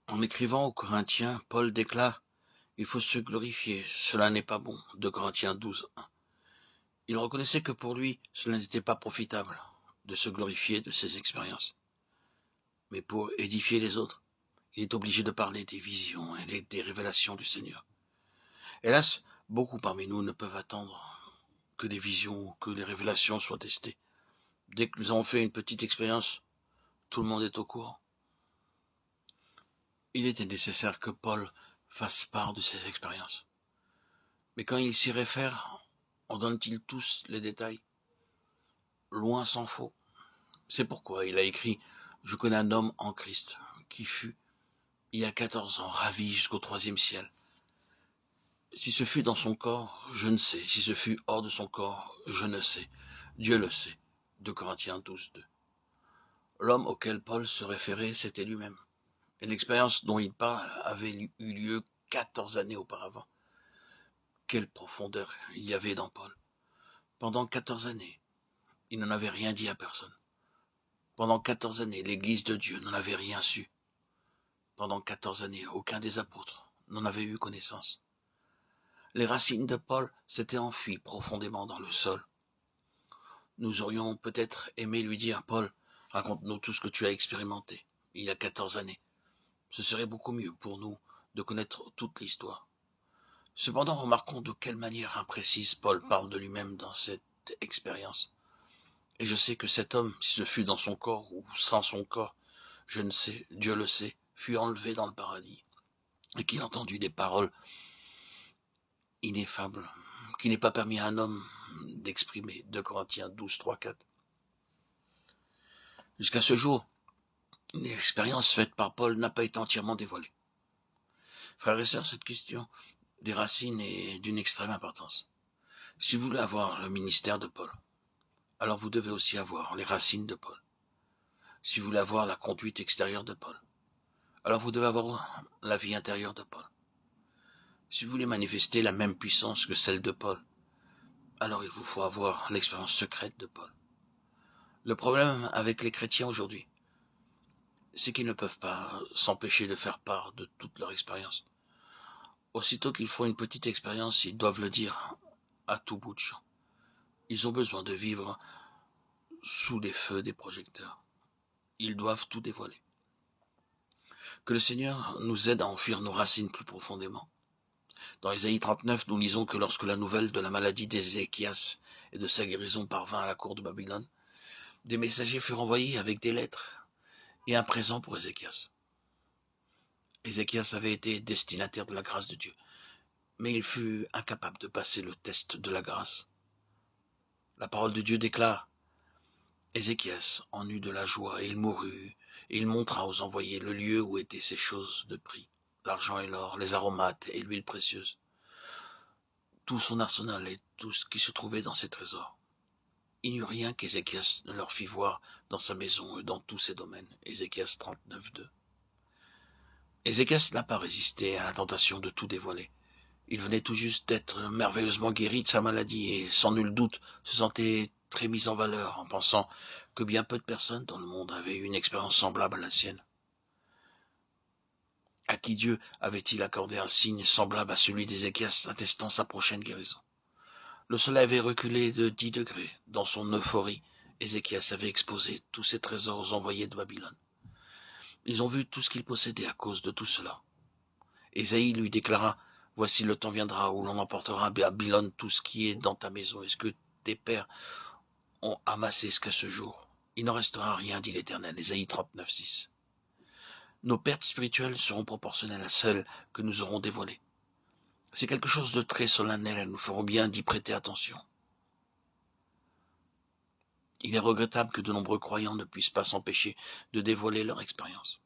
En écrivant aux Corinthiens, Paul déclare « Il faut se glorifier, cela n'est pas bon » de Corinthiens 12, 1. Il reconnaissait que pour lui, cela n'était pas profitable de se glorifier de ses expériences. Mais pour édifier les autres, il est obligé de parler des visions et des révélations du Seigneur. Hélas, beaucoup parmi nous ne peuvent attendre que des visions ou que les révélations soient testées. Dès que nous avons fait une petite expérience, tout le monde est au courant. Il était nécessaire que Paul fasse part de ses expériences. Mais quand il s'y réfère, en donne-t-il tous les détails? Loin s'en faut. C'est pourquoi il a écrit « Je connais un homme en Christ qui fut, il y a 14 ans, ravi jusqu'au 3e ciel. Si ce fut dans son corps, je ne sais. Si ce fut hors de son corps, je ne sais. Dieu le sait. » 2 Corinthiens 12, 2. L'homme auquel Paul se référait, c'était lui-même. Et l'expérience dont il parle avait eu lieu 14 années auparavant. Quelle profondeur il y avait dans Paul. Pendant 14 années, il n'en avait rien dit à personne. Pendant 14 années, l'Église de Dieu n'en avait rien su. Pendant 14 années, aucun des apôtres n'en avait eu connaissance. Les racines de Paul s'étaient enfuies profondément dans le sol. Nous aurions peut-être aimé lui dire « Paul, raconte-nous tout ce que tu as expérimenté il y a 14 années. » Ce serait beaucoup mieux pour nous de connaître toute l'histoire. Cependant, remarquons de quelle manière imprécise Paul parle de lui-même dans cette expérience. Et je sais que cet homme, si ce fut dans son corps ou sans son corps, je ne sais, Dieu le sait, fut enlevé dans le paradis, et qu'il entendit des paroles ineffables, qui n'est pas permis à un homme d'exprimer. 2 Corinthiens 12, 3, 4. Jusqu'à ce jour, l'expérience faite par Paul n'a pas été entièrement dévoilée. Frères et sœurs, cette question des racines est d'une extrême importance. Si vous voulez avoir le ministère de Paul, alors vous devez aussi avoir les racines de Paul. Si vous voulez avoir la conduite extérieure de Paul, alors vous devez avoir la vie intérieure de Paul. Si vous voulez manifester la même puissance que celle de Paul, alors il vous faut avoir l'expérience secrète de Paul. Le problème avec les chrétiens aujourd'hui, c'est qu'ils ne peuvent pas s'empêcher de faire part de toute leur expérience. Aussitôt qu'ils font une petite expérience, ils doivent le dire à tout bout de champ. Ils ont besoin de vivre sous les feux des projecteurs. Ils doivent tout dévoiler. Que le Seigneur nous aide à enfuir nos racines plus profondément. Dans Ésaïe 39, nous lisons que lorsque la nouvelle de la maladie d'Ézéchias et de sa guérison parvint à la cour de Babylone, des messagers furent envoyés avec des lettres et un présent pour Ézéchias. Ézéchias avait été destinataire de la grâce de Dieu, mais il fut incapable de passer le test de la grâce. La parole de Dieu déclare « Ézéchias en eut de la joie, et il mourut, et il montra aux envoyés le lieu où étaient ces choses de prix, l'argent et l'or, les aromates et l'huile précieuse, tout son arsenal et tout ce qui se trouvait dans ses trésors. Il n'y eut rien qu'Ézéchias ne leur fit voir dans sa maison et dans tous ses domaines. » Ézéchias 39, 2. Ézéchias n'a pas résisté à la tentation de tout dévoiler. Il venait tout juste d'être merveilleusement guéri de sa maladie et, sans nul doute, se sentait très mis en valeur en pensant que bien peu de personnes dans le monde avaient eu une expérience semblable à la sienne. À qui Dieu avait-il accordé un signe semblable à celui d'Ézéchias attestant sa prochaine guérison? Le soleil avait reculé de 10 degrés. Dans son euphorie, Ézéchias avait exposé tous ses trésors aux envoyés de Babylone. Ils ont vu tout ce qu'il possédait à cause de tout cela. Ésaïe lui déclara « Voici le temps viendra où l'on emportera à Babylone tout ce qui est dans ta maison et ce que tes pères ont amassé jusqu'à ce jour. Il n'en restera rien, dit l'Éternel. » Ésaïe 39, 6. Nos pertes spirituelles seront proportionnelles à celles que nous aurons dévoilées. C'est quelque chose de très solennel et nous ferons bien d'y prêter attention. Il est regrettable que de nombreux croyants ne puissent pas s'empêcher de dévoiler leur expérience.